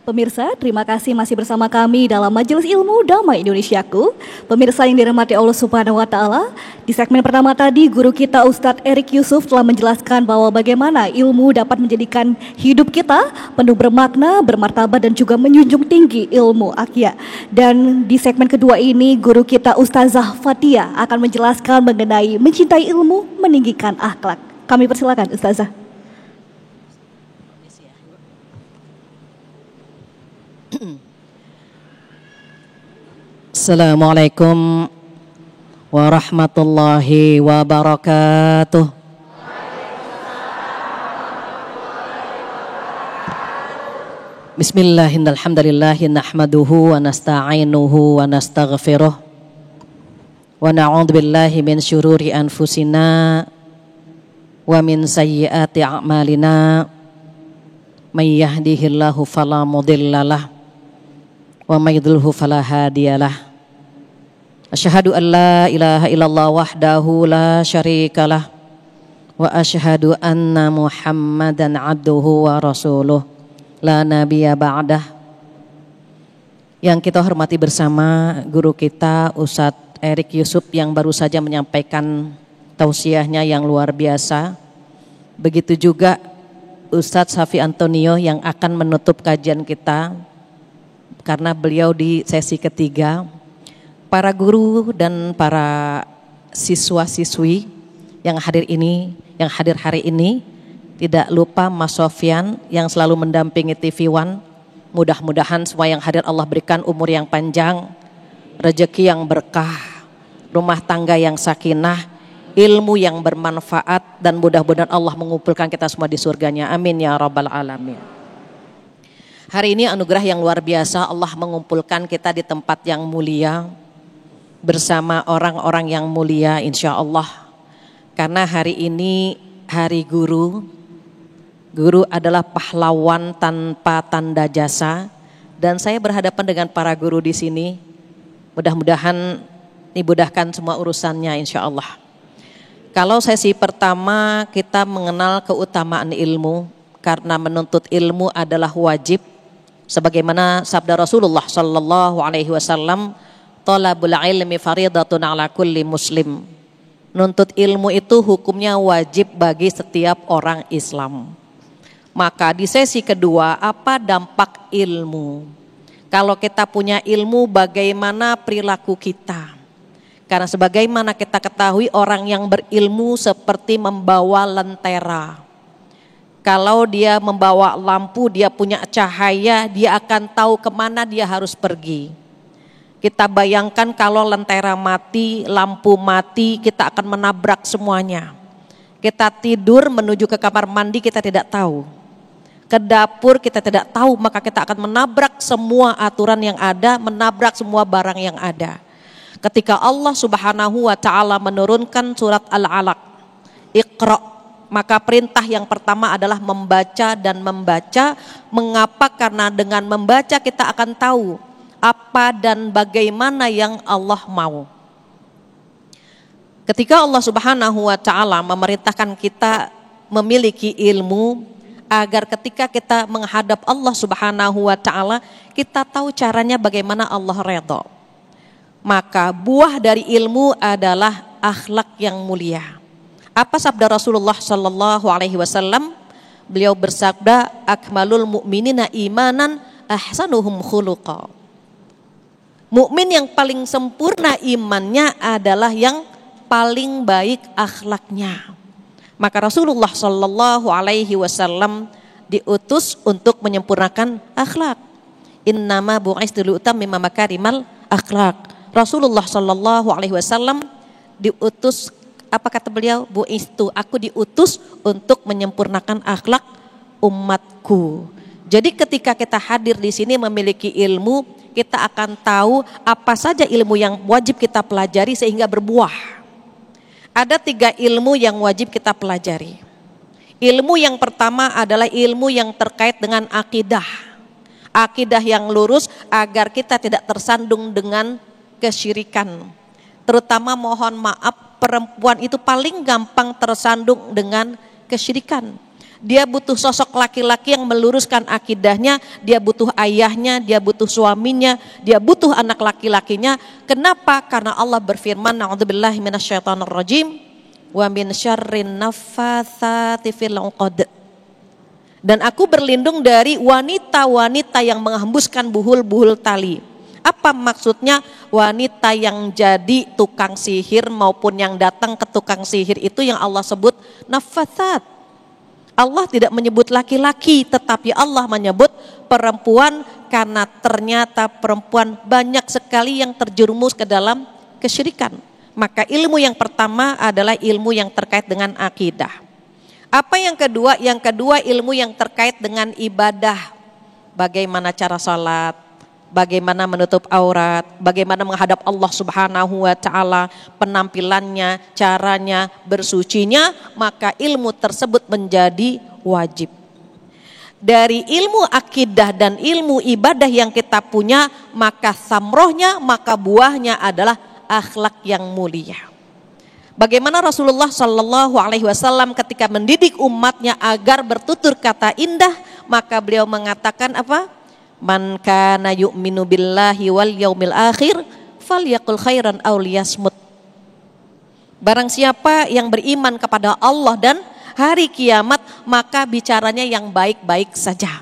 Pemirsa, terima kasih masih bersama kami dalam Majelis Ilmu Damai Indonesiaku. Pemirsa yang dirahmati Allah Subhanahu wa Ta'ala, di segmen pertama tadi guru kita Ustadz Erik Yusuf telah menjelaskan bahwa bagaimana ilmu dapat menjadikan hidup kita penuh bermakna, bermartabat dan juga menjunjung tinggi ilmu akya. Dan di segmen kedua ini guru kita Ustazah Fatia akan menjelaskan mengenai mencintai ilmu, meninggikan akhlak. Kami persilakan Ustazah. Assalamualaikum warahmatullahi wabarakatuh. Bismillahirrahmanirrahim. Nahmaduhu wa nasta'inuhu wa nastaghfiruh. Wa na'udzubillahi min syururi anfusina wa min sayyiati a'malina. May yahdihillahu fala mudhillalah wa may yudlilhu fala hadiyalah. Asyhadu an la ilaha illallah wahdahu la syarikalah wa asyhadu anna Muhammadan abduhu wa rasuluh la nabiyya ba'dah. Yang kita hormati bersama guru kita Ustadz Erik Yusuf yang baru saja menyampaikan tausiahnya yang luar biasa. Begitu juga Ustadz Safi Antonio yang akan menutup kajian kita karena beliau di sesi ketiga. Para guru dan para siswa-siswi yang hadir hari ini, tidak lupa Mas Sofyan yang selalu mendampingi TV One. Mudah-mudahan semua yang hadir Allah berikan umur yang panjang, rezeki yang berkah, rumah tangga yang sakinah, ilmu yang bermanfaat, dan mudah-mudahan Allah mengumpulkan kita semua di surganya. Amin ya rabbal alamin. Hari ini anugerah yang luar biasa, Allah mengumpulkan kita di tempat yang mulia bersama orang-orang yang mulia insya Allah. Karena hari ini hari guru. Guru adalah pahlawan tanpa tanda jasa. Dan saya berhadapan dengan para guru di sini. Mudah-mudahan dimudahkan semua urusannya insya Allah. Kalau sesi pertama kita mengenal keutamaan ilmu. Karena menuntut ilmu adalah wajib. Sebagaimana sabda Rasulullah sallallahu alaihi wasallam, Thalabul ilmi faridatun ala kulli muslim. Nuntut ilmu itu hukumnya wajib bagi setiap orang Islam. Maka di sesi kedua, apa dampak ilmu? Kalau kita punya ilmu, bagaimana perilaku kita? Karena sebagaimana kita ketahui, orang yang berilmu seperti membawa lentera. Kalau dia membawa lampu, dia punya cahaya, dia akan tahu kemana dia harus pergi. Kita bayangkan kalau lentera mati, lampu mati, kita akan menabrak semuanya. Kita tidur menuju ke kamar mandi, kita tidak tahu. Ke dapur kita tidak tahu, maka kita akan menabrak semua aturan yang ada, menabrak semua barang yang ada. Ketika Allah Subhanahu wa Ta'ala menurunkan surat Al-Alaq, Iqra, maka perintah yang pertama adalah membaca dan membaca. Mengapa? Karena dengan membaca kita akan tahu apa dan bagaimana yang Allah mau. Ketika Allah Subhanahu wa Ta'ala memerintahkan kita memiliki ilmu agar ketika kita menghadap Allah Subhanahu wa Ta'ala, kita tahu caranya bagaimana Allah redha. Maka buah dari ilmu adalah akhlak yang mulia. Apa sabda Rasulullah sallallahu alaihi wasallam? Beliau bersabda, akmalul mu'minina imanan ahsanuhum khuluqa. Mukmin yang paling sempurna imannya adalah yang paling baik akhlaknya. Maka Rasulullah sallallahu alaihi wasallam diutus untuk menyempurnakan akhlak. Innama bu'istu liutammima makarimal akhlak. Rasulullah sallallahu alaihi wasallam diutus, apa kata beliau? Bu'istu, aku diutus untuk menyempurnakan akhlak umatku. Jadi ketika kita hadir di sini memiliki ilmu, kita akan tahu apa saja ilmu yang wajib kita pelajari sehingga berbuah. Ada 3 ilmu yang wajib kita pelajari. Ilmu yang pertama adalah ilmu yang terkait dengan akidah. Akidah yang lurus agar kita tidak tersandung dengan kesyirikan. Terutama mohon maaf, perempuan itu paling gampang tersandung dengan kesyirikan. Dia butuh sosok laki-laki yang meluruskan akidahnya, dia butuh ayahnya, dia butuh suaminya, dia butuh anak laki-lakinya. Kenapa? Karena Allah berfirman, na'udzubillahi minasyaitonirrajim, wa min syarrin naffatsati fil 'uqad. Dan aku berlindung dari wanita-wanita yang menghembuskan buhul-buhul tali. Apa maksudnya? Wanita yang jadi tukang sihir maupun yang datang ke tukang sihir itu yang Allah sebut naffatsat. Allah tidak menyebut laki-laki, tetapi Allah menyebut perempuan karena ternyata perempuan banyak sekali yang terjerumus ke dalam kesyirikan. Maka ilmu yang pertama adalah ilmu yang terkait dengan akidah. Apa yang kedua? Yang kedua ilmu yang terkait dengan ibadah. Bagaimana cara salat, bagaimana menutup aurat, bagaimana menghadap Allah Subhanahu wa taala, penampilannya, caranya, bersucinya, maka ilmu tersebut menjadi wajib. Dari ilmu akidah dan ilmu ibadah yang kita punya, maka samrohnya, maka buahnya adalah akhlak yang mulia. Bagaimana Rasulullah Shallallahu Alaihi Wasallam ketika mendidik umatnya agar bertutur kata indah, maka beliau mengatakan apa? Man kana yu'minu billahi wal yaumil akhir falyaqul khairan aw liyasmut. Barang siapa yang beriman kepada Allah dan hari kiamat, maka bicaranya yang baik-baik saja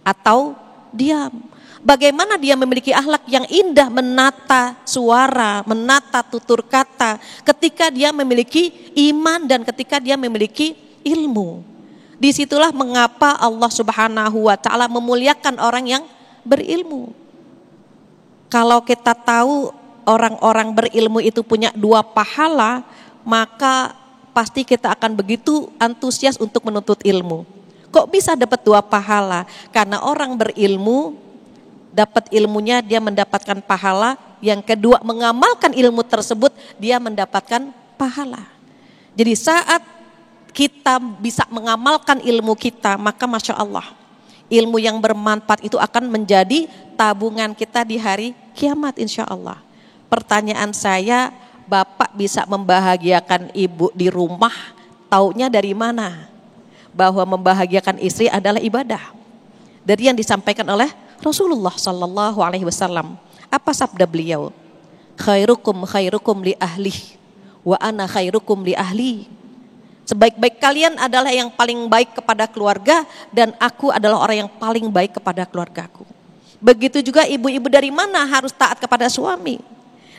atau diam. Bagaimana dia memiliki akhlak yang indah, menata suara, menata tutur kata ketika dia memiliki iman dan ketika dia memiliki ilmu. Disitulah mengapa Allah Subhanahu wa taala memuliakan orang yang berilmu. Kalau kita tahu orang-orang berilmu itu punya 2 pahala, maka pasti kita akan begitu antusias untuk menuntut ilmu. Kok bisa dapat 2 pahala? Karena orang berilmu dapat ilmunya, dia mendapatkan pahala. Yang kedua, mengamalkan ilmu tersebut, dia mendapatkan pahala. Jadi saat kita bisa mengamalkan ilmu kita, maka Masya Allah, ilmu yang bermanfaat itu akan menjadi tabungan kita di hari kiamat insya Allah. Pertanyaan saya, Bapak bisa membahagiakan ibu di rumah, taunya dari mana? Bahwa membahagiakan istri adalah ibadah. Dari yang disampaikan oleh Rasulullah Sallallahu Alaihi Wasallam. Apa sabda beliau? Khairukum khairukum li ahli, wa ana khairukum li ahli. Sebaik-baik kalian adalah yang paling baik kepada keluarga, dan aku adalah orang yang paling baik kepada keluargaku. Begitu juga ibu-ibu, dari mana harus taat kepada suami?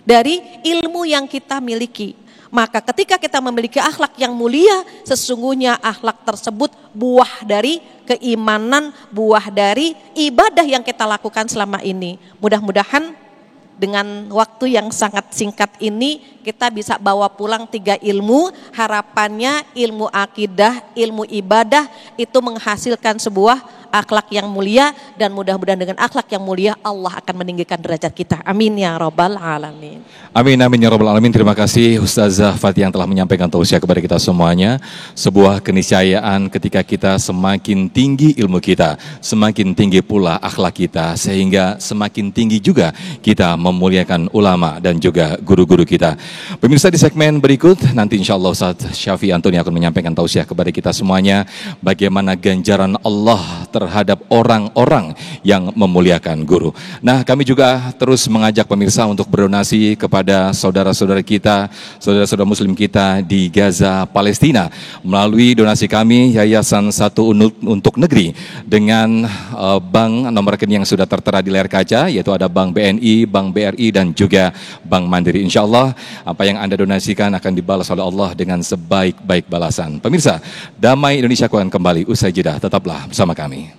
Dari ilmu yang kita miliki. Maka ketika kita memiliki akhlak yang mulia, sesungguhnya akhlak tersebut buah dari keimanan, buah dari ibadah yang kita lakukan selama ini. Mudah-mudahan dengan waktu yang sangat singkat ini kita bisa bawa pulang 3 ilmu. Harapannya ilmu akidah, ilmu ibadah itu menghasilkan sebuah akhlak yang mulia, dan mudah-mudahan dengan akhlak yang mulia Allah akan meninggikan derajat kita. Amin ya rabbal alamin. Amin amin ya rabbal alamin. Terima kasih Ustazah Fathia yang telah menyampaikan tausiah kepada kita semuanya. Sebuah keniscayaan ketika kita semakin tinggi ilmu kita, semakin tinggi pula akhlak kita, sehingga semakin tinggi juga kita memuliakan ulama dan juga guru-guru kita. Pemirsa, di segmen berikut nanti insya Allah Ustaz Syafi'i Antoni akan menyampaikan tausiah kepada kita semuanya, bagaimana ganjaran Allah terhadap orang-orang yang memuliakan guru. Nah, kami juga terus mengajak pemirsa untuk berdonasi kepada saudara-saudara kita, saudara-saudara muslim kita di Gaza, Palestina, melalui donasi kami Yayasan Satu Untuk Negeri dengan bank nomor rekening yang sudah tertera di layar kaca, yaitu ada Bank BNI, Bank BRI dan juga Bank Mandiri. Insya Allah apa yang Anda donasikan akan dibalas oleh Allah dengan sebaik-baik balasan. Pemirsa, Damai Indonesia akan kembali usai jeda. Tetaplah bersama kami.